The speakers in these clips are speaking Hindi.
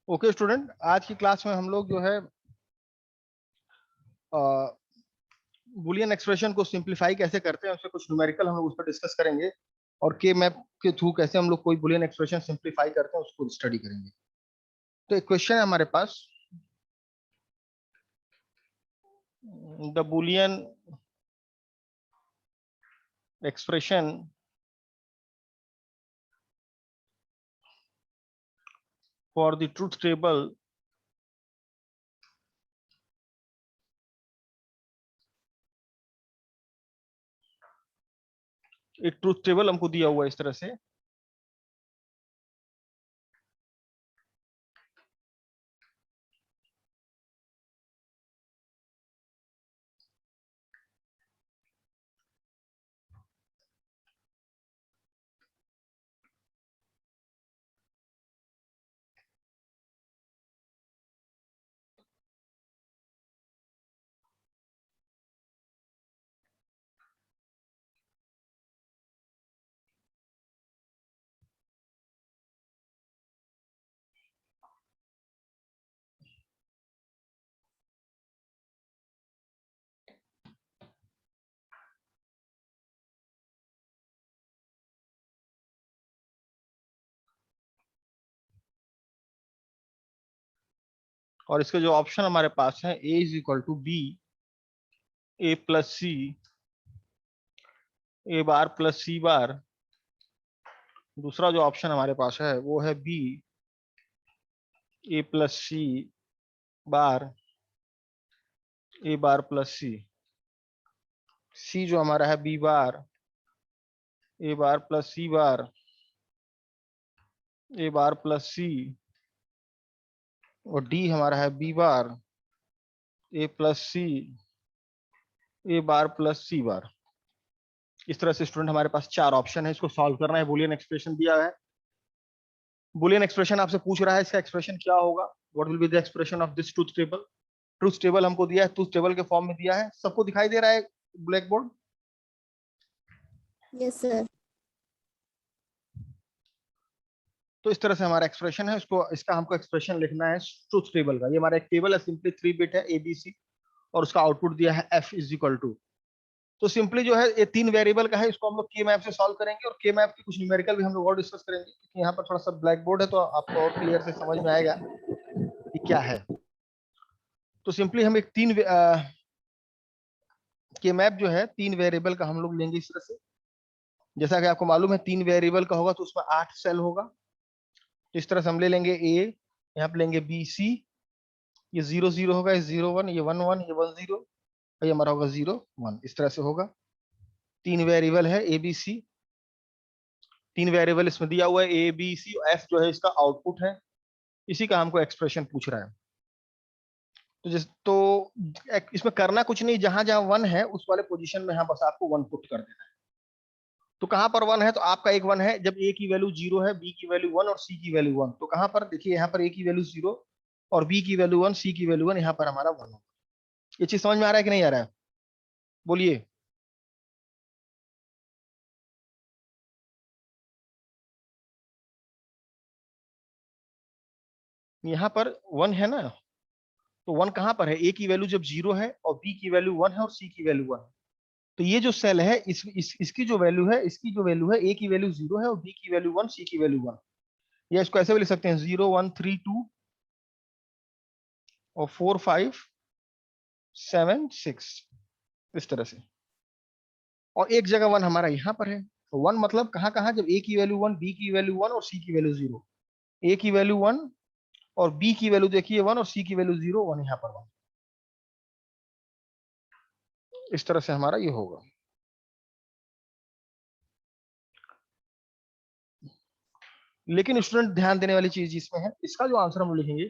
ओके स्टूडेंट, आज की क्लास में हम लोग जो है बुलियन एक्सप्रेशन को सिंप्लीफाई कैसे करते हैं, उससे कुछ न्यूमेरिकल हम लोग उस पर डिस्कस करेंगे और के मैप के थ्रू कैसे हम लोग कोई बुलियन एक्सप्रेशन सिंप्लीफाई करते हैं उसको स्टडी करेंगे। तो एक क्वेश्चन है हमारे पास, the Boolean expression for the truth table एक ट्रूथ टेबल हमको दिया हुआ है इस तरह से। और इसके जो ऑप्शन हमारे पास है, A is equal to B, A plus C, A bar plus C bar. दूसरा जो ऑप्शन हमारे पास है वो है B, A plus C bar, A bar plus C. C जो हमारा है B bar, A bar plus C bar, A bar plus C. और डी हमारा है B bar, A plus C, A bar plus C bar. इस तरह से स्टूडेंट हमारे पास चार ऑप्शन है, इसको सॉल्व करना है। बुलियन एक्सप्रेशन दिया है, बुलियन एक्सप्रेशन आपसे पूछ रहा है इसका एक्सप्रेशन क्या होगा, what will be the expression of this truth table. Truth table हमको दिया है, ट्रूथ टेबल के फॉर्म में दिया है। सबको दिखाई दे रहा है ब्लैक बोर्ड? Yes sir. तो इस तरह से हमारा एक्सप्रेशन है, इसको इसका हमको एक्सप्रेशन लिखना है ट्रूथ टेबल का। ये हमारा एक टेबल है, सिंपली 3 बिट है ABC, और उसका आउटपुट दिया है F इज इक्वल टू। तो सिंपली जो है ये 3 वेरिएबल का है, इसको हम लोग के मैप से सॉल्व करेंगे और के मैप की कुछ न्यूमेरिकल भी हम लोग और डिस्कस करेंगे, क्योंकि यहाँ पर थोड़ा सा ब्लैक बोर्ड है तो आपको और क्लियर से समझ में आएगा कि क्या है। तो सिंपली हम एक के मैप जो है 3 वेरिएबल का हम लोग लेंगे इस तरह से। जैसा कि आपको मालूम है 3 वेरिएबल का होगा तो उसमें 8 सेल होगा। तो इस तरह से हम ले लेंगे ए, यहाँ पे लेंगे BC, ये 0 0 होगा, ये 0 1, ये 1 1, ये 1 0, ये हमारा होगा 0 1। इस तरह से होगा। 3 वेरिएबल है ABC, 3 वेरिएबल इसमें दिया हुआ है ABC, F जो है इसका आउटपुट है। इसी का हमको एक्सप्रेशन पूछ रहा है। तो इसमें करना कुछ नहीं, जहां जहां 1 है उस वाले पोजीशन में यहाँ बस आपको 1 पुट कर देना है। तो कहां पर 1 है, तो आपका एक 1 है जब A की वैल्यू 0 है, B की वैल्यू 1 और C की वैल्यू 1। तो कहां पर देखिए, यहाँ पर A की वैल्यू 0 और B की वैल्यू 1, C की वैल्यू 1, यहाँ पर हमारा 1 होगा। ये चीज समझ में आ रहा है कि नहीं आ रहा है? बोलिए। यहाँ पर 1 है ना, तो 1 कहां पर है? A की वैल्यू जब 0 है और B की वैल्यू 1 है और C की वैल्यू 1 है। तो ये जो सेल है इसकी जो वैल्यू है, इसकी जो वैल्यू है, A की वैल्यू 0 है और B की वैल्यू 1, C की वैल्यू 1। या इसको ऐसे भी लिख सकते हैं 0 1 3 2 और 4 5 7 6, इस तरह से। और एक जगह 1 हमारा यहाँ पर है। तो 1 मतलब कहाँ कहाँ, जब A की वैल्यू 1, B की वैल्यू 1 और C की वैल्यू 0। A की वैल्यू 1 और B की वैल्यू देखिए 1 और C की वैल्यू 0 1, यहाँ पर 1। इस तरह से हमारा ये होगा। लेकिन स्टूडेंट ध्यान देने वाली चीज इसमें है, इसका जो आंसर हम लिखेंगे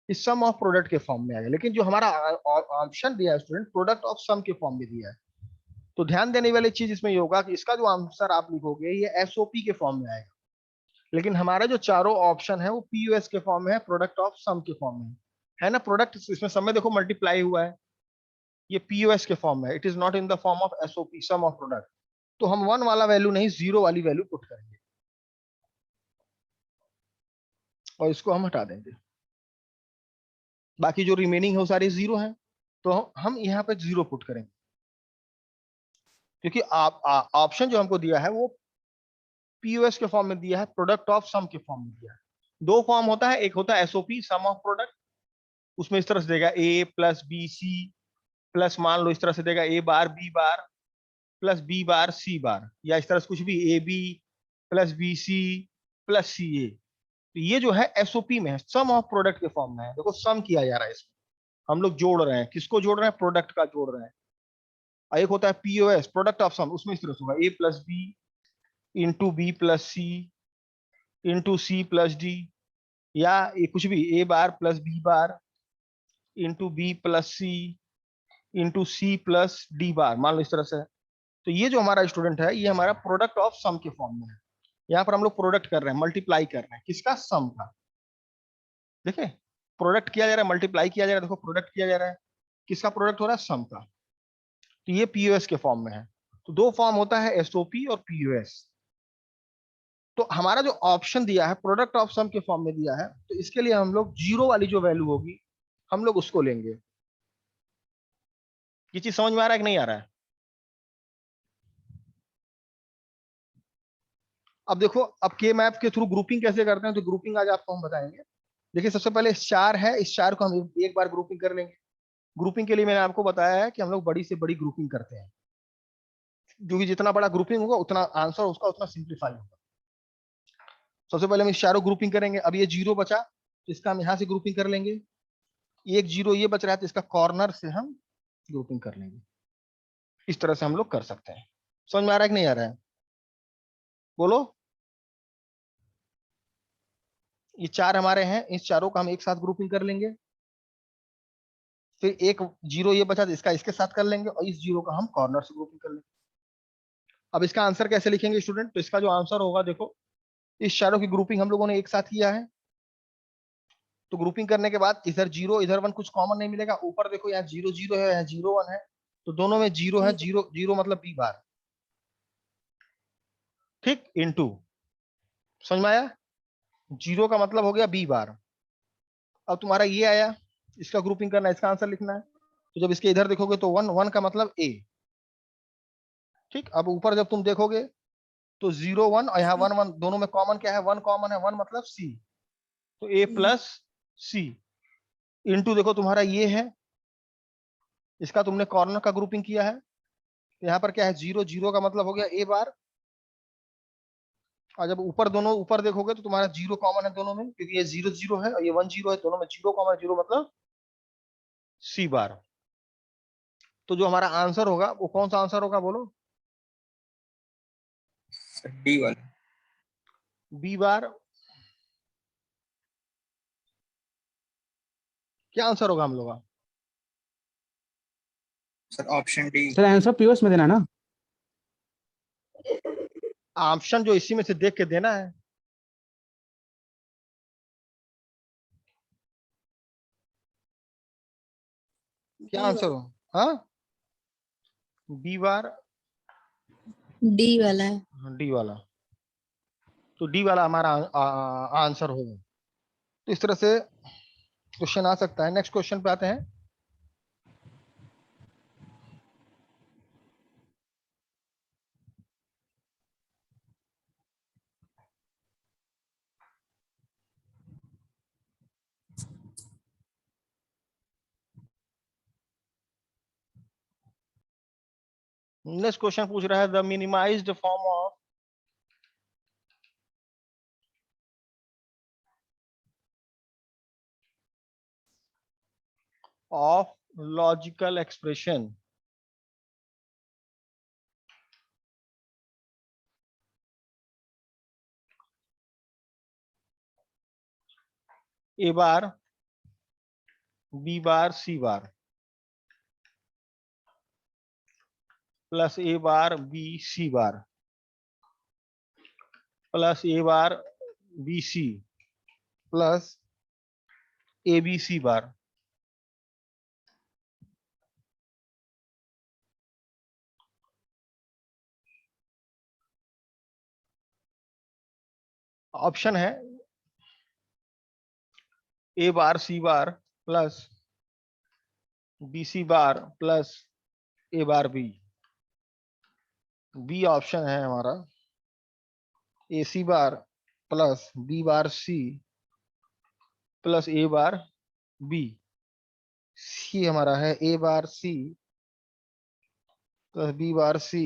इस सम ऑफ प्रोडक्ट के फॉर्म में आएगा, लेकिन जो हमारा ऑप्शन दिया है स्टूडेंट, प्रोडक्ट ऑफ सम के फॉर्म में दिया है। तो ध्यान देने वाली चीज इसमें ये होगा कि इसका जो आंसर आप लिखोगे ये एसओपी के फॉर्म में आएगा, लेकिन हमारा जो चारों ऑप्शन है वो पीयूएस के फॉर्म में है, प्रोडक्ट ऑफ सम के फॉर्म में है ना। प्रोडक्ट इसमें सम में देखो मल्टीप्लाई हुआ है, ये पीयूएस के फॉर्म में है। It is not in the form of SOP, some of product. तो हम 1 वाला वैल्यू नहीं, 0 वाली वैल्यू पुट करेंगे और इसको हम हटा देंगे। बाकी जो रिमेनिंग है वो सारे जीरो हैं, तो हम यहाँ पे जीरो पुट करेंगे, क्योंकि आप ऑप्शन जो हमको दिया है वो पीओएस के फॉर्म में दिया है, प्रोडक्ट ऑफ सम के फॉर्म में दिया है। दो फॉर्म होता है, एक होता है एसओपी सम ऑफ प्रोडक्ट, उसमें इस तरह से देगा A plus B C plus, मान लो इस तरह से देगा A bar B bar plus B bar C bar, या इस तरह से कुछ भी A B plus B C plus C A. तो ये जो है एसओपी में है, सम ऑफ प्रोडक्ट के फॉर्म में है। देखो सम किया जा रहा है इसमें, हम लोग जोड़ रहे हैं, किसको जोड़ रहे हैं, प्रोडक्ट का जोड़ रहे हैं। और एक होता है पीओएस प्रोडक्ट ऑफ सम, उसमें इस तरह से होगा A plus B into B plus C into C plus D, या ये कुछ भी A bar plus B bar into B plus C into C plus D bar, मान लो इस तरह से। तो ये जो हमारा स्टूडेंट है, ये हमारा प्रोडक्ट ऑफ सम के फॉर्म में है। यहाँ पर हम लोग प्रोडक्ट कर रहे हैं, मल्टीप्लाई कर रहे हैं, किसका, सम का। देखिए प्रोडक्ट किया जा रहा है, मल्टीप्लाई किया जा रहा है, देखो प्रोडक्ट किया जा रहा है, किसका प्रोडक्ट हो रहा है, सम का। तो ये पीओएस के फॉर्म में है। तो दो फॉर्म होता है, एसओपी और पीओएस। तो हमारा जो ऑप्शन दिया है प्रोडक्ट ऑफ सम के फॉर्म में दिया है, तो इसके लिए हम लोग जीरो वाली जो वैल्यू होगी हम लोग उसको लेंगे। ये चीज समझ में आ रहा है कि नहीं आ रहा है? अब देखो, अब के मैप के थ्रू ग्रुपिंग कैसे करते हैं, तो ग्रुपिंग आज आपको हम बताएंगे। देखिए सबसे पहले स्टार है, इस चार को हम एक बार ग्रुपिंग कर लेंगे। ग्रुपिंग के लिए मैंने आपको बताया है कि हम लोग बड़ी से बड़ी ग्रुपिंग करते हैं, जो कि जितना बड़ा ग्रुपिंग होगा उतना आंसर उसका उतना सिंप्लीफाई होगा। सबसे पहले हम इस चारों ग्रुपिंग करेंगे। अब ये जीरो बचा, तो इसका हम यहाँ से ग्रुपिंग कर लेंगे। एक जीरो ये बच रहा है, तो इसका कॉर्नर से हम ग्रुपिंग कर लेंगे। इस तरह से हम लोग कर सकते हैं। समझ में आ रहा है कि नहीं आ रहा है, बोलो। ये चार हमारे हैं, इस चारों का हम एक साथ ग्रुपिंग कर लेंगे। फिर एक जीरो ये बचा, तो इसका इसके साथ कर लेंगे, और इस जीरो का हम कॉर्नर से ग्रुपिंग कर लेंगे। अब इसका आंसर कैसे लिखेंगे स्टूडेंट, तो इसका जो आंसर होगा, देखो इस चारों की ग्रुपिंग हम लोगों ने एक साथ किया है, तो ग्रुपिंग करने के बाद इधर जीरो इधर वन कुछ कॉमन नहीं मिलेगा। ऊपर देखो यहाँ जीरो जीरो है, यहाँ जीरो वन है, तो दोनों में जीरो है, जीरो जीरो मतलब बी बार, ठीक, इनटू, समझ में आया, जीरो का मतलब हो गया बी बार। अब तुम्हारा ये आया, इसका ग्रुपिंग करना है, इसका आंसर लिखना है। तो जब इसके इधर देखोगे तो वन, वन का मतलब ए, ठीक। अब ऊपर जब तुम देखोगे तो जीरो वन, और यहाँ वन वन, दोनों में कॉमन क्या है, वन कॉमन है, वन मतलब सी, तो ए प्लस सी इंटू, देखो तुम्हारा ये है, इसका तुमने कॉर्नर का ग्रुपिंग किया है, तो यहाँ पर क्या है, जीरो, जीरो का मतलब हो गया ए बार। और जब ऊपर दोनों ऊपर देखोगे तो तुम्हारा जीरो कॉमन है दोनों में, क्योंकि ये जीरो जीरो है और ये वन जीरो है, दोनों में जीरो कॉमन, जीरो मतलब सी बार। तो जो हमारा आंसर होगा वो कौन सा आंसर होगा, बोलो। डी वाला। B bar. क्या आंसर होगा हम लोग का? Sir option D. Sir answer POS में देना है ना? ऑप्शन जो इसी में से देख के देना है। क्या आंसर हो, हाँ, बी बार, डी वाला है। डी वाला। तो डी वाला हमारा आंसर होगा। तो इस तरह से क्वेश्चन आ सकता है। नेक्स्ट क्वेश्चन पे आते हैं। नेक्स्ट क्वेश्चन पूछ रहा है, the minimized form of logical expression A bar B bar C bar plus A bar B C bar plus A bar B C plus A B C bar. Option है A bar C bar plus BC bar plus A bar B। B option है हमारा AC bar plus B bar C plus A bar B। C हमारा है A bar C plus B bar C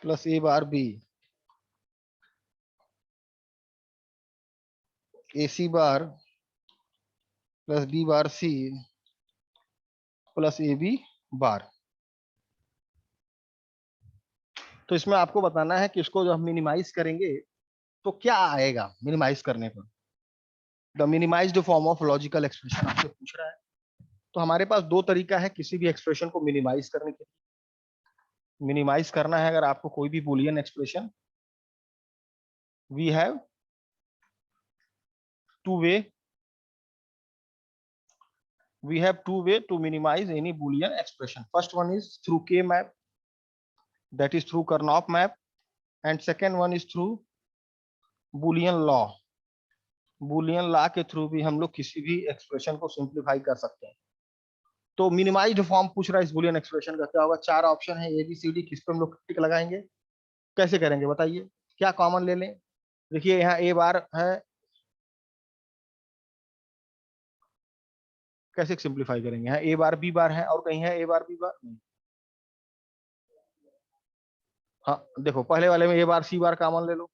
plus A bar B। AC bar plus B bar C plus AB बार। तो इसमें आपको बताना है कि इसको जब हम मिनिमाइज करेंगे तो क्या आएगा मिनिमाइज करने पर। The minimized form of logical expression आपसे पूछ रहा है। तो हमारे पास दो तरीका है किसी भी एक्सप्रेशन को मिनिमाइज करने के। मिनिमाइज करना है अगर आपको कोई भी Boolean expression, we have to way to minimize any boolean expression. First one is through K map, that is through Karnaugh map, and second one is through boolean law. boolean law के थ्रू भी हम लोग किसी भी एक्सप्रेशन को सिंप्लीफाई कर सकते हैं। तो मिनिमाइज्ड फॉर्म पूछ रहा है इस बूलियन एक्सप्रेशन का, क्या होगा? चार ऑप्शन है ABCD, किस पे हम लोग टिक लगाएंगे, कैसे करेंगे बताइए? क्या कॉमन ले लें? देखिए यहाँ A बार है, कैसे सिंप्लीफाई करेंगे? यहाँ A बार B बार है और कहीं है A बार B बार नहीं। हाँ देखो पहले वाले में A bar C bar common ले लो।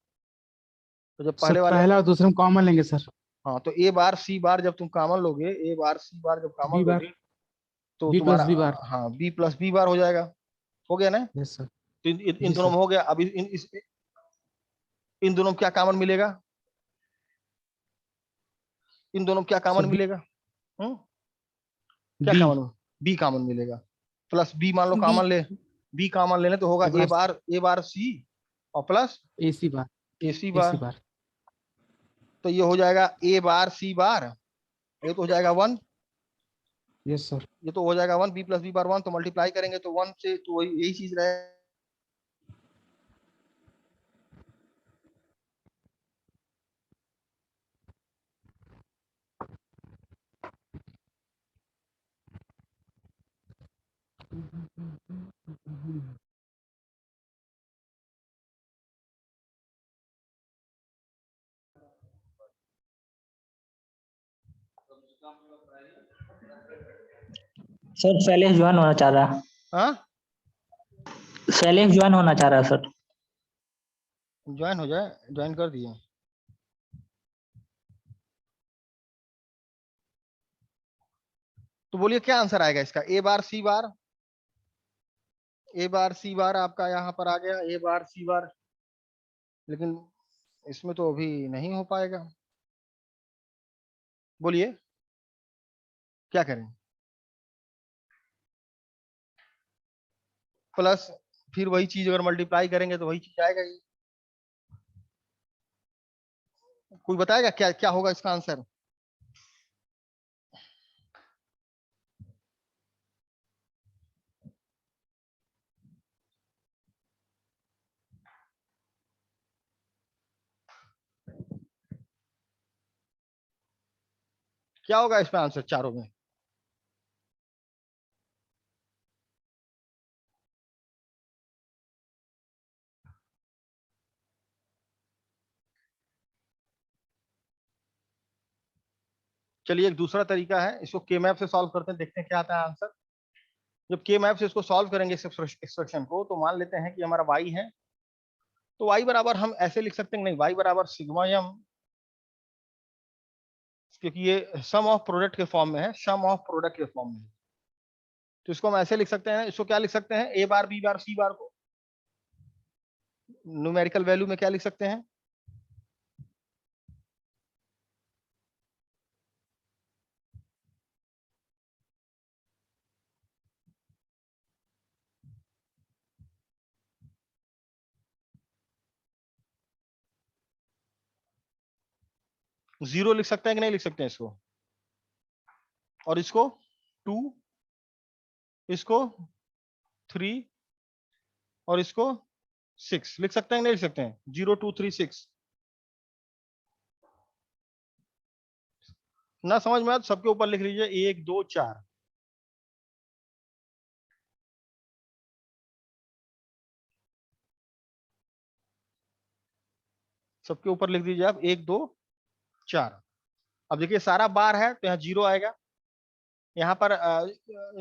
तो जब सर पहले वाले, पहला और दूसरे में कॉमन लेंगे सर। हाँ तो A बार C बार जब तुम कॉमन लोगे, A बार C बार जब कॉमन बी बार, लोगे तो बी प्लस तुम्हारा, बी बार। हाँ B प्लस B बार हो जाएगा। हो गया ना? Yes sir. तो इन जी दोनों सर। में हो गया। अब इन दोनों में क्या कॉमन मिलेगा? इन दोनों में क्या सर कॉमन मिलेगा? क्या बी, कॉमन? B कॉमन मिलेगा। प्लस B मान लो बी कॉमन ले, B कॉमन लेने तो होगा A बार C और प्लस AC बार, AC AC बार। बार। तो ये हो जाएगा A बार C बार, ये तो हो जाएगा 1, यस सर। ये तो हो जाएगा 1, B प्लस B बार 1, तो मल्टीप्लाई करेंगे तो 1 से, तो वही यही चीज रहेगा। सर शैलेश ज्वाइन होना चाह रहा है। हाँ शैलेश ज्वाइन होना चाह रहा है सर। ज्वाइन हो जाए, ज्वाइन कर दिए। तो बोलिए क्या आंसर आएगा इसका? A bar C bar, A bar C बार आपका यहाँ पर आ गया, A बार C बार। लेकिन इसमें तो अभी नहीं हो पाएगा। बोलिए क्या करें? प्लस फिर वही चीज अगर मल्टीप्लाई करेंगे तो वही चीज आएगा ही। कोई बताएगा क्या क्या होगा इसका आंसर? क्या होगा इसमें आंसर चारों में? चलिए एक दूसरा तरीका है, इसको के मैप से सॉल्व करते हैं, देखते हैं क्या आता है आंसर। जब के मैप से इसको सॉल्व करेंगे इस एक्सप्रेशन को, तो मान लेते हैं कि हमारा y है, तो y बराबर हम ऐसे लिख सकते हैं, नहीं y बराबर सिग्मा m, क्योंकि ये सम ऑफ प्रोडक्ट के फॉर्म में है, सम ऑफ प्रोडक्ट के फॉर्म में है। तो इसको हम ऐसे लिख सकते हैं, इसको क्या लिख सकते हैं? A bar B bar C बार को न्यूमेरिकल वैल्यू में क्या लिख सकते हैं? जीरो लिख सकते हैं कि नहीं लिख सकते हैं इसको? और इसको 2, इसको 3 और इसको 6 लिख सकते हैं कि नहीं लिख सकते हैं? 0 2 3 6। ना समझ में आए तो सबके ऊपर लिख लीजिए 1 2 4। सबके ऊपर लिख दीजिए आप 1 2 4। अब देखिए सारा बार है तो यहाँ 0 आएगा। यहाँ पर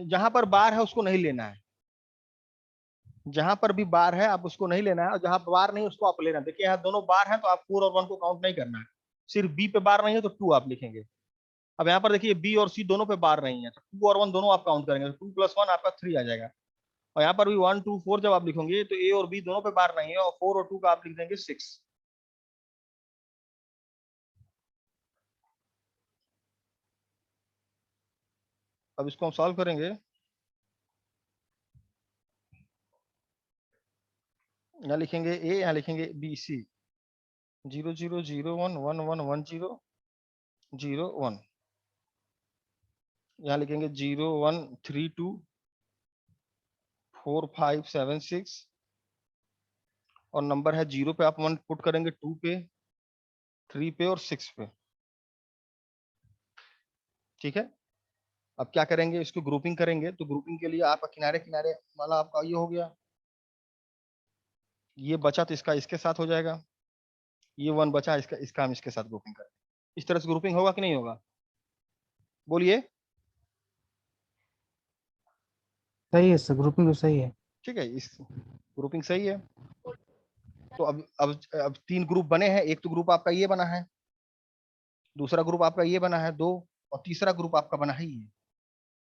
जहां पर बार है उसको नहीं लेना है, जहां पर भी बार है आप उसको नहीं लेना है, और जहां बार नहीं उसको आप लेना है। देखिए यहाँ दोनों बार है तो आप 4 और 1 को काउंट नहीं करना है, सिर्फ बी पे बार नहीं है तो 2 आप लिखेंगे। अब यहाँ पर देखिए बी और सी दोनों पे बार नहीं है तो 2 और 1 दोनों आप काउंट करेंगे, तो 2 + 1 आपका 3 आ जाएगा। और यहाँ पर भी 1 2 4 जब आप लिखेंगे तो ए और बी दोनों पे बार नहीं है, और 4 और 2 का आप लिख देंगे 6। अब इसको हम सॉल्व करेंगे। यहाँ लिखेंगे ए, यहाँ लिखेंगे बी सी, 0 0 0 1 1 1 1 0 0 1। यहाँ लिखेंगे 0 1 3 2 4 5 7 6, और नंबर है 0 पे आप 1 पुट करेंगे, 2 पे, 3 पे और 6 पे। ठीक है। अब क्या करेंगे, इसको ग्रुपिंग करेंगे। तो ग्रुपिंग के लिए आपका किनारे किनारे वाला आपका ये हो गया, ये बचा तो इसका इसके साथ हो जाएगा, ये 1 बचा इसका इसका हम इसके साथ ग्रुपिंग करें। इस तरह से ग्रुपिंग होगा कि नहीं होगा, बोलिए। सही है सर, ग्रुपिंग तो सही है। ठीक है, इस ग्रुपिंग सही है। तो अब 3 ग्रुप बने हैं। एक तो ग्रुप आपका ये बना है, दूसरा ग्रुप आपका ये बना है 2, और तीसरा ग्रुप आपका बना है ये।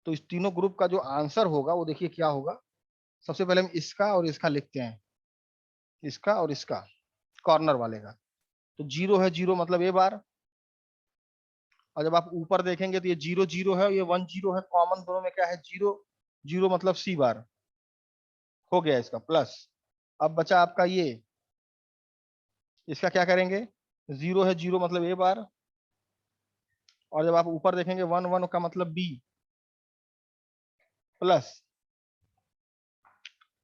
तो इस तीनों ग्रुप का जो आंसर होगा वो देखिए क्या होगा। सबसे पहले हम इसका और इसका लिखते हैं, इसका और इसका, कॉर्नर वाले का। तो 0 है, 0 मतलब ए बार। और जब आप ऊपर देखेंगे तो ये 0 0 है, ये 1 0 है, कॉमन दोनों में क्या है 0 0 मतलब सी बार हो गया इसका प्लस। अब बचा आपका ये, इसका क्या करेंगे, 0 है, 0 मतलब ए बार। और जब आप ऊपर देखेंगे 1 1 का मतलब बी प्लस।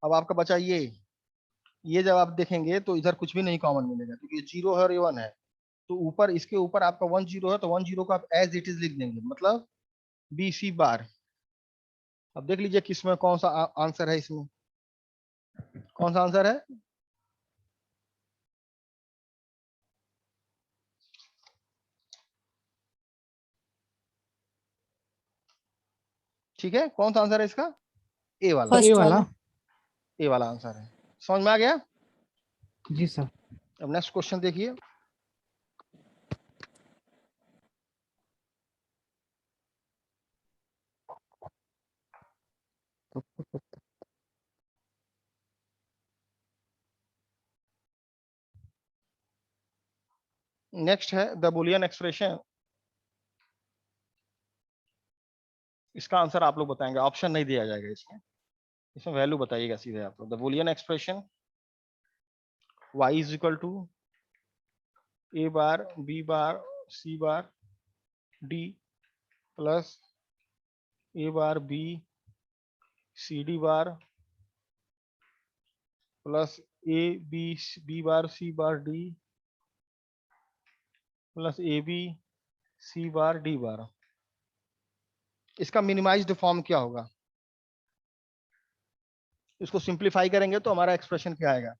अब आपका बचा ये जब आप देखेंगे तो इधर कुछ भी नहीं कॉमन मिलेगा क्योंकि ये 0 है और ये 1 है। तो ऊपर इसके ऊपर आपका 1 0 है तो 1 0 को आप एज इट इज लिख देंगे, मतलब बी सी बार। अब देख लीजिए किसमें कौन सा आंसर है, इसमें कौन सा आंसर है। ठीक है, कौन सा आंसर है इसका, ए वाला। ए फर्स्ट वाला। वाला। ए वाला आंसर है। समझ में आ गया। जी सर। अब नेक्स्ट क्वेश्चन देखिए। नेक्स्ट है द बुलियन एक्सप्रेशन। इसका आंसर आप लोग बताएंगे, ऑप्शन नहीं दिया जाएगा इसमें। इसमें वैल्यू बताइएगा सीधे आप लोग। The Boolean expression y is equal to A bar B bar C bar D plus A bar B C D bar plus A B B bar C bar D plus A B C bar D bar. इसका मिनिमाइज्ड फॉर्म क्या होगा, इसको सिंप्लीफाई करेंगे तो हमारा एक्सप्रेशन क्या आएगा।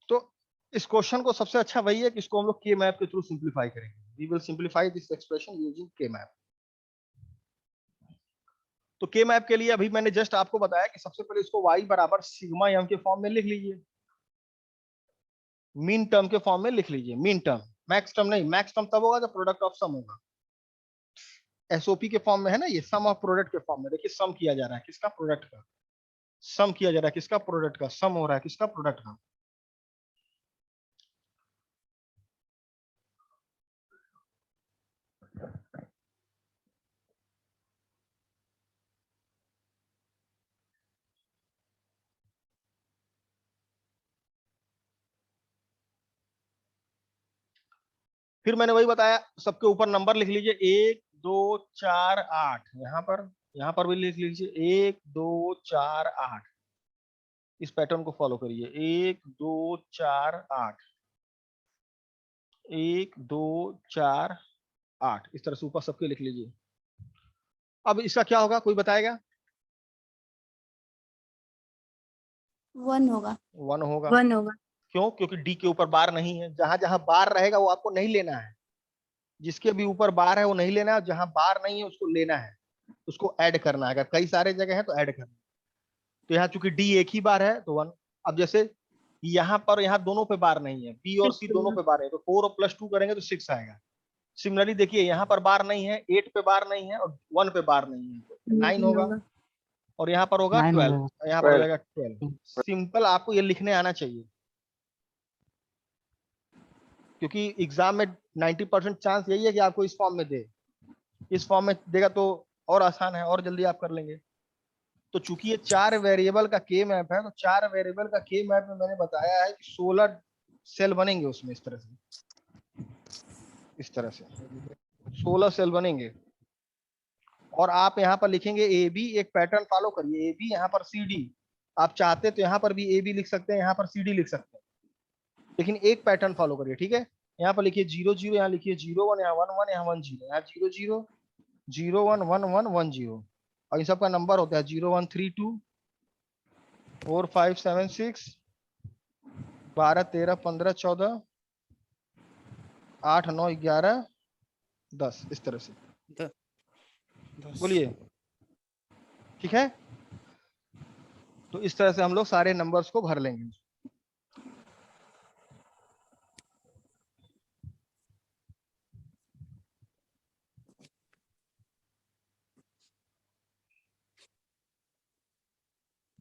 तो इस क्वेश्चन को सबसे अच्छा वही है कि इसको हम लोग के मैप के थ्रू सिंप्लीफाई करेंगे। We will simplify this expression using K map. तो के मैप के लिए अभी मैंने जस्ट आपको बताया कि सबसे पहले इसको y बराबर सिग्मा एम के फॉर्म में लिख लीजिए, मीन टर्म के फॉर्म में लिख लीजिए। मीन टर्म, मैक्स टर्म नहीं। मैक्स टर्म तब होगा जब प्रोडक्ट ऑफ सम होगा। एसओपी के फॉर्म में है ना, ये सम ऑफ प्रोडक्ट के फॉर्म में। देखिए सम किया जा रहा है किसका, प्रोडक्ट का। सम किया जा रहा है किसका, प्रोडक्ट का। सम हो रहा है किसका, प्रोडक्ट का। फिर मैंने वही बताया, सबके ऊपर नंबर लिख लीजिए 1 2 4 8, यहाँ पर भी लिख लीजिए 1 2 4 8। इस पैटर्न को फॉलो करिए, 1 2 4 8, 1 2 4 8, इस तरह से ऊपर सबके लिख लीजिए। अब इसका क्या होगा, कोई बताएगा? 1 होगा। 1 होगा। 1 होगा। क्यों? क्योंकि डी के ऊपर बार नहीं है। जहां जहां बार रहेगा वो आपको नहीं लेना है, जिसके भी ऊपर बार है वो नहीं लेना है, जहां बार नहीं है उसको लेना है, उसको ऐड करना है। अगर कई सारे जगह है तो ऐड करना है। तो यहाँ चूंकि डी एक ही बार है तो 1। अब जैसे यहाँ पर, यहाँ दोनों पे बार नहीं है, बी और सी दोनों पे बार है, तो 4 और +2 करेंगे तो 6 आएगा। सिमिलरली देखिए यहाँ पर बार नहीं है, 8 पे बार नहीं है और 1 पे बार नहीं है, तो 9 होगा। और यहाँ पर होगा 9 12, होगा। यहाँ पर हो जाएगा 12। सिंपल, आपको ये लिखने आना चाहिए, क्योंकि एग्जाम में 90% चांस यही है कि आपको इस फॉर्म में दे। इस फॉर्म में देगा तो और आसान है, और जल्दी आप कर लेंगे। तो चूंकि ये 4 वेरिएबल का के मैप है, तो 4 वेरिएबल का के मैप में मैंने बताया है कि 16 सेल बनेंगे उसमें, इस तरह से, इस तरह से 16 सेल बनेंगे। और आप यहाँ पर लिखेंगे ए बी, एक पैटर्न फॉलो करिए, ए बी, यहाँ पर सी डी। आप चाहते तो यहाँ पर भी ए बी लिख सकते हैं, यहाँ पर सी डी लिख सकते हैं, लेकिन एक पैटर्न फॉलो करिए, ठीक है? यहाँ पर लिखिए 0 0, यहाँ लिखिए 0 1, यहाँ 1 1, यहाँ 1 0, यहाँ 0 0 0 1 1 1 1 0। और इन सबका नंबर होता है 0 1 3 2 4 5 7 6 12 13 15 14 8 9 11 10, इस तरह से बोलिए, ठीक है? तो इस तरह से हम लोग सारे नंबर्स को भर लेंगे।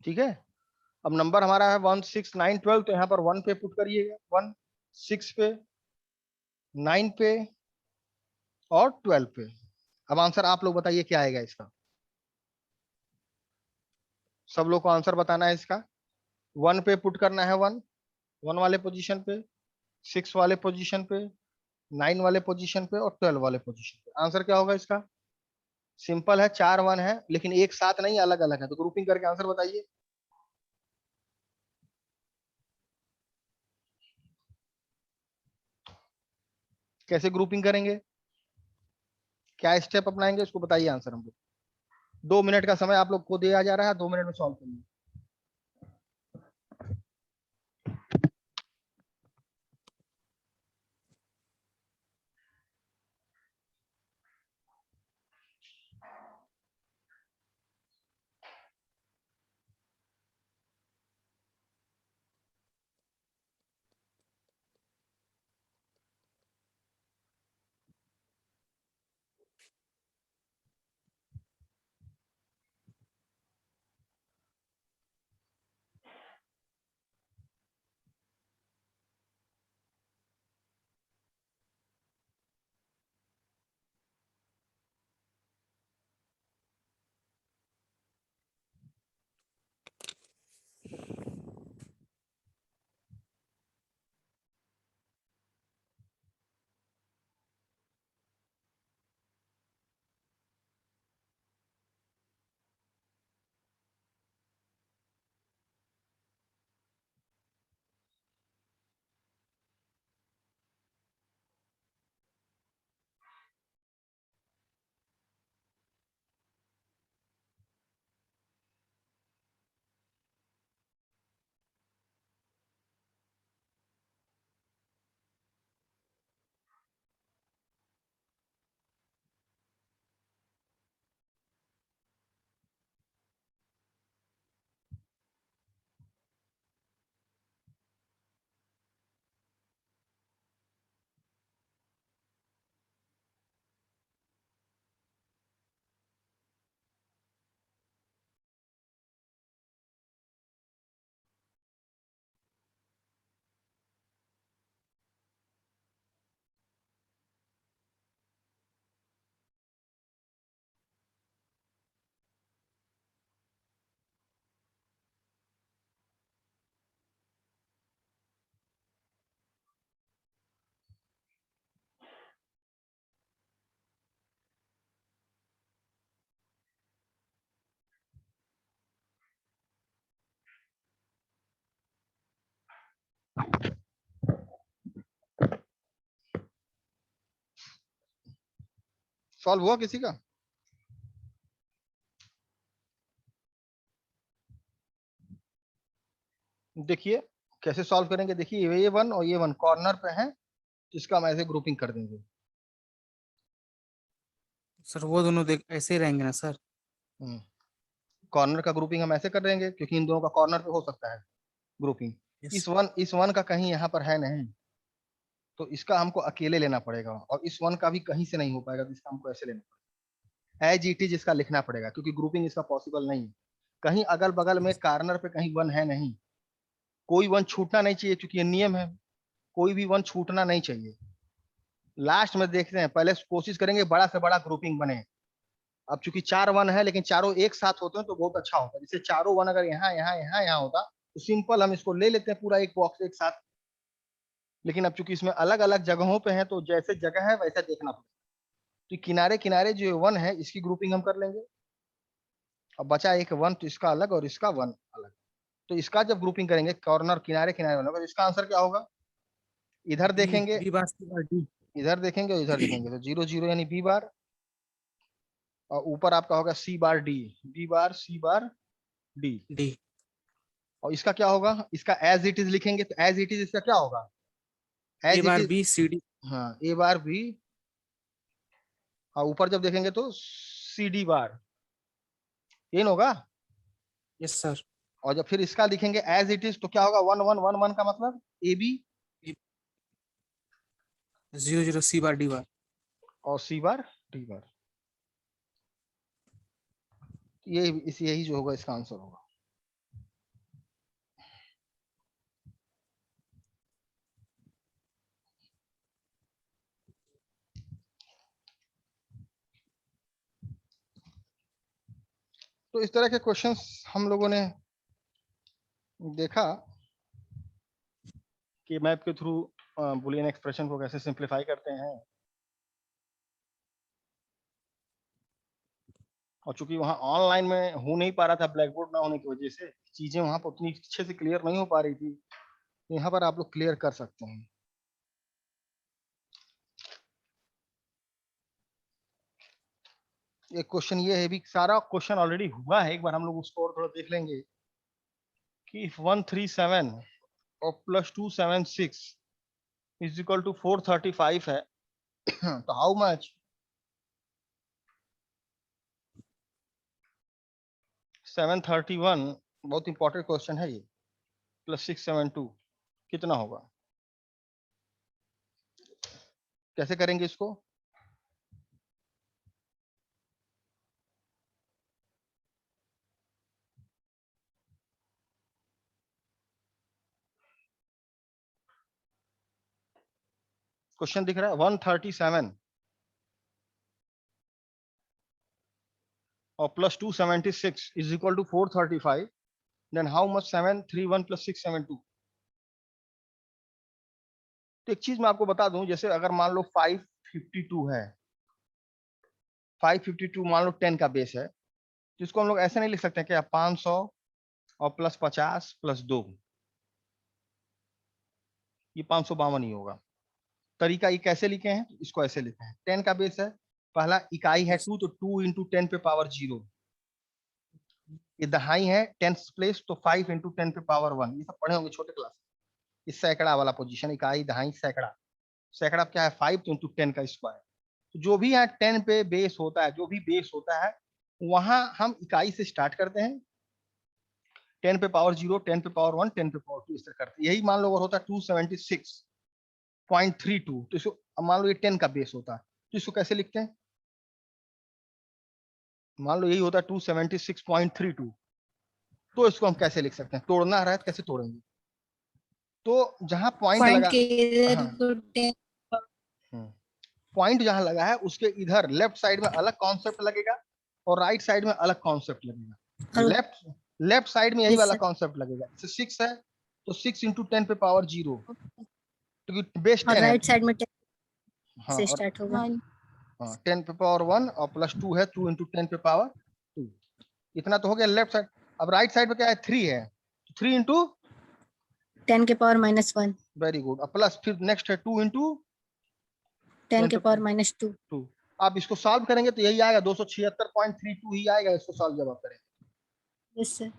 ठीक है? अब नंबर हमारा है 1 6 9 12, तो यहाँ पर 1 पे पुट करिएगा, 1 6 पे, 9 पे और 12 पे। अब आंसर आप लोग बताइए क्या आएगा इसका। सब लोग को आंसर बताना है इसका। 1 पे पुट करना है, 1 1 वाले पोजीशन पे, 6 वाले पोजीशन पे, 9 वाले पोजीशन पे और 12 वाले पोजीशन पे। आंसर क्या होगा इसका? सिंपल है, 4 1 है, लेकिन एक साथ नहीं, अलग अलग है, तो ग्रुपिंग करके आंसर बताइए। कैसे ग्रुपिंग करेंगे, क्या स्टेप अपनाएंगे, उसको बताइए आंसर हमको। 2 मिनट का समय आप लोग को दिया जा रहा है, 2 मिनट में सॉल्व करिए। सॉल्व हुआ किसी का? देखिए कैसे सॉल्व करेंगे। देखिए ये वन और ये वन कॉर्नर पे है, इसका हम ऐसे ग्रुपिंग कर देंगे। सर वो दोनों देख ऐसे ही रहेंगे ना सर? कॉर्नर का ग्रुपिंग हम ऐसे कर देंगे क्योंकि इन दोनों का कॉर्नर पे हो सकता है ग्रुपिंग। इस वन का कहीं यहाँ पर है नहीं, तो इसका हमको अकेले लेना पड़ेगा, और इस वन का भी कहीं से नहीं हो पाएगा, तो इसका हमको ऐसे लेना पड़ेगा, एज इट इज इसका लिखना पड़ेगा, क्योंकि ग्रुपिंग इसका पॉसिबल नहीं है। कहीं अगल बगल में कॉर्नर पे कहीं वन है नहीं, कोई वन छूटना नहीं चाहिए, क्योंकि ये नियम है, कोई भी वन छूटना नहीं चाहिए। लास्ट में देखते हैं, पहले कोशिश करेंगे बड़ा से बड़ा ग्रुपिंग बने। अब चूंकि 4 वन है, लेकिन चारों एक साथ होते हैं तो बहुत अच्छा होता है। जैसे चारों वन अगर यहाँ यहाँ यहाँ यहाँ होता तो सिंपल हम इसको ले लेते हैं पूरा एक बॉक्स एक साथ, लेकिन अब चूंकि इसमें अलग अलग जगहों पे है, तो जैसे जगह है वैसा देखना पड़ेगा। तो किनारे किनारे जो वन है इसकी ग्रुपिंग हम कर लेंगे। अब बचा एक वन, तो इसका अलग और इसका वन अलग। तो इसका जब ग्रुपिंग करेंगे कॉर्नर किनारे किनारे वन, तो इसका आंसर क्या होगा? इधर देखेंगे, B bar C bar D. इधर देखेंगे और इधर देखेंगे, तो 0 0 यानी बी बार, और ऊपर आपका होगा सी bar D, B bar C bar D. D. और इसका क्या होगा? इसका एज इट इज लिखेंगे, तो एज इट इज इसका क्या होगा? A as bar it is, B C D. हाँ ए बार बी, और ऊपर जब देखेंगे तो सी डी बार, ये होगा। Yes sir. और जब फिर इसका लिखेंगे एज इट इज, तो क्या होगा? 1 1 1 1 का मतलब A B 0 0 C bar D बार। और सी बार डी बार। यही जो होगा इसका आंसर होगा। तो इस तरह के क्वेश्चंस हम लोगों ने देखा कि मैप के थ्रू बुलियन एक्सप्रेशन को कैसे सिंप्लीफाई करते हैं। और चूंकि वहां ऑनलाइन में हो नहीं पा रहा था, ब्लैक बोर्ड ना होने की वजह से चीजें वहां पर उतनी अच्छे से क्लियर नहीं हो पा रही थी, यहाँ पर आप लोग क्लियर कर सकते हैं। एक क्वेश्चन ये है, भी सारा क्वेश्चन ऑलरेडी हुआ है, एक बार हम लोग उसको और थोड़ा देख लेंगे कि if 137 और प्लस 276 इज इक्वल टू 435 है, तो हाउ मच 731, बहुत इंपॉर्टेंट क्वेश्चन है ये, प्लस 672 कितना होगा? कैसे करेंगे इसको? क्वेश्चन दिख रहा है 137 और plus 276 is equal to 435, then how much 731 plus 672। तो एक चीज मैं आपको बता दूं, जैसे अगर मान लो 552 है, 552 मान लो 10 का बेस है, तो इसको हम लोग ऐसे नहीं लिख सकते क्या 500 और प्लस 50 प्लस 2, ये 552 ही होगा। तरीका ये कैसे लिखे हैं, इसको ऐसे लिखे हैं, 10 का बेस है, पहला इकाई है 2, तो 2 इंटू 10 पे पावर 0, ये दहाई है 10th प्लेस, तो 5 इंटू 10 पे पावर 1, ये सब पढ़े होंगे छोटे क्लास। इस सैकड़ा वाला पोजीशन, इकाई दहाई सैकड़ा, सैकड़ा क्या है 5 इंटू 10 का स्क्वायर। तो जो भी यहाँ 10 पे बेस होता है, जो भी बेस होता है वहां हम इकाई से स्टार्ट करते हैं, 10 पे पावर 0, 10 पे पावर 1, 10 पे पावर 2, इस तरह करते हैं। यही मान लो अगर होता है 276.32, तो इसको मान लो ये 10 का बेस होता है, तो इसको कैसे लिखते हैं? मान लो यही होता है 276.32, तो इसको हम कैसे लिख सकते हैं? तोड़ना रहा है तो कैसे तोड़ेंगे? तो जहां पॉइंट लगा, पॉइंट जहां लगा है उसके इधर लेफ्ट साइड में अलग कॉन्सेप्ट लगेगा और राइट साइड में अलग कॉन्सेप्ट लगेगा। लेफ्ट साइड में यही वाला कॉन्सेप्ट लगेगा। जैसे 6 है तो 6 इंटू 10 पे पावर 0, तो बेस 10 है, राइट साइड में 10 हाँ, से स्टार्ट होगा। हाँ 10 पे पावर 1 और प्लस 2 है 2 इंटू 10 पे पावर 2, इतना तो हो गया लेफ्ट साइड। अब राइट साइड पे क्या है 3 है, 3 इंटू 10 के पावर -1, वेरी गुड, अब प्लस फिर नेक्स्ट है 2 इंटू 10 के पावर -2, आप इसको सॉल्व करेंगे तो यही आएगा 276.32 ही आएगा इसको सॉल्व जब आप करेंगे। Yes sir.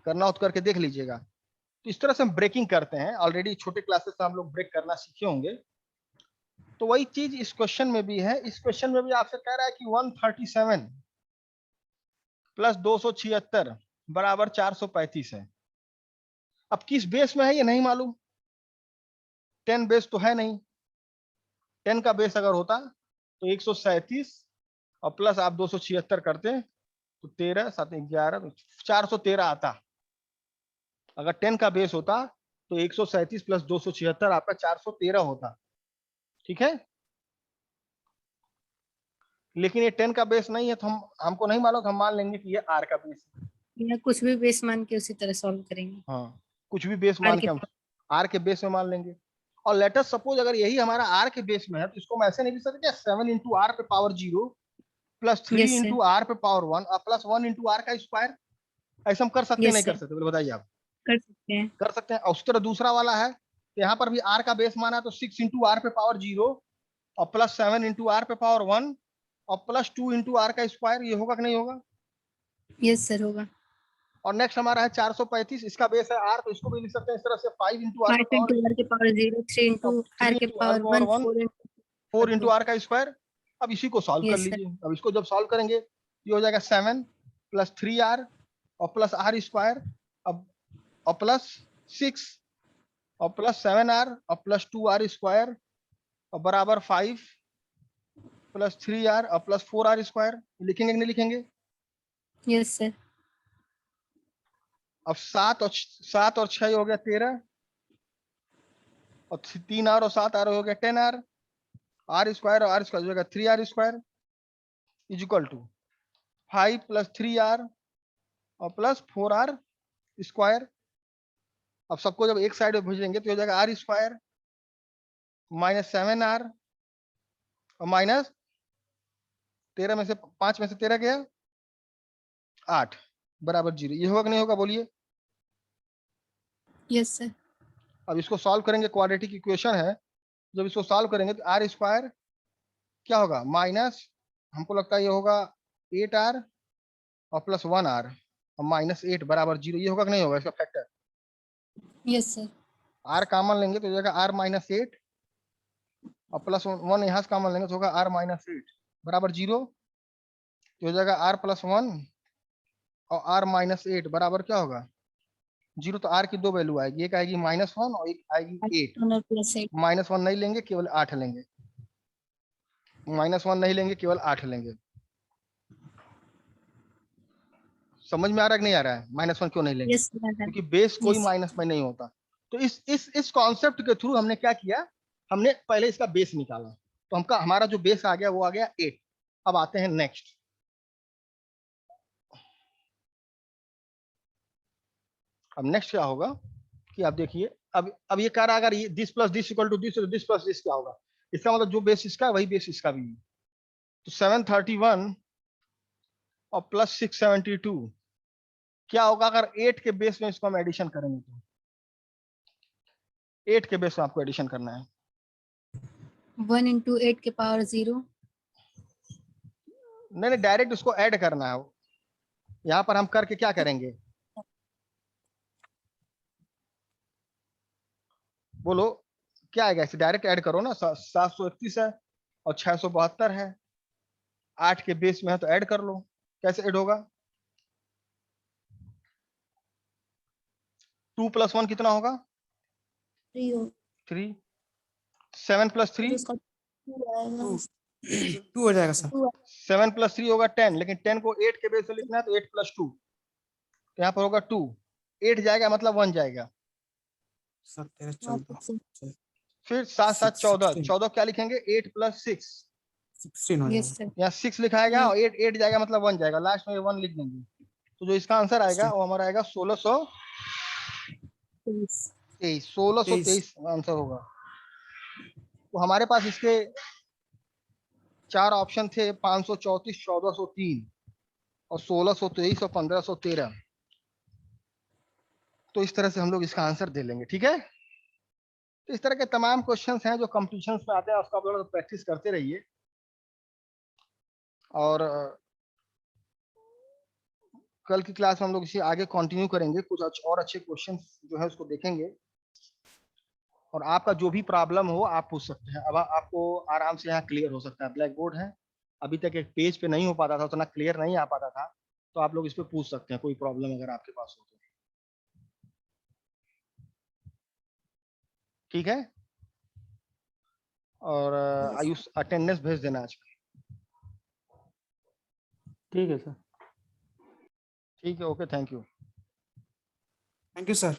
करना हो तो करके देख लीजिएगा। तो इस तरह से हम ब्रेकिंग करते हैं, ऑलरेडी छोटे क्लासेस से हम लोग ब्रेक करना सीखे होंगे। तो वही चीज इस क्वेश्चन में भी है। इस क्वेश्चन में भी आपसे कह रहा है कि 137 प्लस 276 बराबर 435 है। अब किस बेस में है ये नहीं मालूम, 10 बेस तो है नहीं। 10 का बेस अगर होता तो 137 और प्लस आप 276 करते तो 13 7 11 तो 413 आता। अगर 10 का बेस होता तो 137 प्लस 276 आपका 413 होता, ठीक है। लेकिन ये 10 का बेस नहीं है तो हमको नहीं मालूम, हम मान लेंगे कि ये R का बेस है। या कुछ भी बेस मान के उसी तरह सॉल्व करेंगे। हाँ, कुछ भी बेस R मान के के हम R के बेस में मान लेंगे। और लेट अस सपोज अगर यही हमारा R के बेस में है तो इसको हम ऐसे नहीं लिख सकते क्या, 7 इंटू R पे power 0 plus 3 Yes, sir. Into R पे पावर 1 और प्लस 1 इंटू R का स्क्वायर। ऐसा हम कर सकते हैं Yes, नहीं कर sir. सकते, बोले बताइए आप। कर सकते हैं। कर सकते हैं। और उस तरह दूसरा वाला है तो यहाँ पर भी R का बेस माना तो 6 इंटू R पे पावर 0 और प्लस 7 इंटू R पे पावर 1 और प्लस 2 इंटू R का स्क्वायर। ये होगा कि नहीं होगा? यस सर होगा। और नेक्स्ट हमारा है 435, इसका बेस है R तो इसको भी लिख सकते हैं इस तरह से 5 इंटू R 5 इंटू R के पावर 0, 3 इंटू R के पावर 1, 4 इंटू R का स्क्वायर। अब इसी को सॉल्व कर Yes, sir. लीजिए। अब इसको जब सॉल्व करेंगे ये हो जाएगा 7 प्लस 3R और प्लस R स्क्वायर अब और प्लस 6 और प्लस 7R और प्लस 2R स्क्वायर और बराबर 5 प्लस 3R और प्लस 4R स्क्वायर। लिखेंगे कि नहीं लिखेंगे? Yes sir. अब 7 और 6 हो गया 13 और 3R और 7R हो गया 10R। R स्क्वायर और R स्क्वायर हो जाएगा 3R square is equal to 5 plus 3R और प्लस 4R स्क्वायर। अब सबको जब एक साइड में भेजेंगे तो हो जाएगा R स्क्वायर माइनस 7R और माइनस 13 में से 5 में से 13 गया 8 बराबर 0। ये होगा कि नहीं होगा बोलिए? Yes sir. अब इसको सॉल्व करेंगे, क्वाड्रेटिक इक्वेशन है। जब इसको सॉल्व करेंगे तो R स्क्वायर क्या होगा माइनस, हमको लगता है ये होगा 8R और प्लस 1R और माइनस 8 बराबर 0। ये होगा कि नहीं होगा इसका factor? Yes sir. R common लेंगे तो हो जाएगा R माइनस 8 और प्लस 1 यहाँ से कॉमन लेंगे तो होगा R माइनस 8 बराबर 0। तो हो जाएगा R प्लस 1 और R माइनस 8 बराबर क्या होगा 0। तो R की दो वैल्यू आएगी, एक आएगी -1 और एक आएगी 8। प्लस 8। -1 नहीं लेंगे, केवल 8 लेंगे। -1 नहीं लेंगे, केवल 8 लेंगे। समझ में आ रहा है कि नहीं आ रहा है? -1 क्यों नहीं लेंगे? Yes sir. क्योंकि बेस कोई Yes. माइनस में नहीं होता। तो इस कॉन्सेप्ट के थ्रू हमने क्या किया, हमने पहले इसका बेस निकाला। तो हमारा जो बेस आ गया वो आ गया 8। अब आते हैं नेक्स्ट। अब नेक्स्ट क्या होगा कि आप देखिए, अब ये कह रहा है अगर ये this plus this equal to this तो दिस प्लस दिस क्या होगा? इसका मतलब जो बेस इसका है वही बेस इसका भी है। तो 731 और प्लस 672 क्या होगा अगर 8 के बेस में इसको हम एडिशन करेंगे? तो 8 के बेस में आपको एडिशन करना है। 1 इंटू 8 के पावर 0। नहीं, डायरेक्ट इसको ऐड करना है। यहाँ पर हम करके क्या करेंगे बोलो, क्या आएगा? इसे डायरेक्ट ऐड करो ना। 731 है और 672 है, 8 के बेस में है तो ऐड कर लो। कैसे ऐड होगा? 2 प्लस 1 कितना होगा? 3। 7 प्लस 3 2 हो जाएगा सर। 7 प्लस 3 होगा 10, लेकिन 10 को 8 के बेस से लिखना है तो 8 प्लस 2 तो यहाँ पर होगा 2। 8 जाएगा मतलब 1 जाएगा। 7 13 14 फिर 7 7 14 16 14 क्या लिखेंगे? 8 प्लस 6 16 हो यस जाएगा। सर। यहाँ 6 लिखाएगा और 8 जाएगा मतलब 1 जाएगा। लास्ट में 1 लिख देंगे। तो जो इसका आंसर आएगा वो हमारा आएगा 1623 आंसर होगा। तो हमारे पास इसके 4 ऑप्शन थे, 534, 1403 और 1623 और 1513। तो इस तरह से हम लोग इसका आंसर दे लेंगे, ठीक है। तो इस तरह के तमाम क्वेश्चंस हैं जो कॉम्पिटिशन्स में आते हैं, उसका आप लोग प्रैक्टिस करते रहिए। और कल की क्लास में हम लोग इसे आगे कंटिन्यू करेंगे, कुछ और अच्छे क्वेश्चन जो है उसको देखेंगे, और आपका जो भी प्रॉब्लम हो आप पूछ सकते हैं। अब आपको आराम से यहाँ क्लियर हो सकता है। ब्लैक बोर्ड है, अभी तक एक पेज पे नहीं हो पाता था, उतना क्लियर नहीं आ पाता था, तो आप लोग इस पे पूछ सकते हैं कोई प्रॉब्लम अगर आपके पास हो तो। ठीक है, और आयुष अटेंडेंस भेज देना आज का। ठीक है सर। ठीक है, okay, thank you. Thank you sir.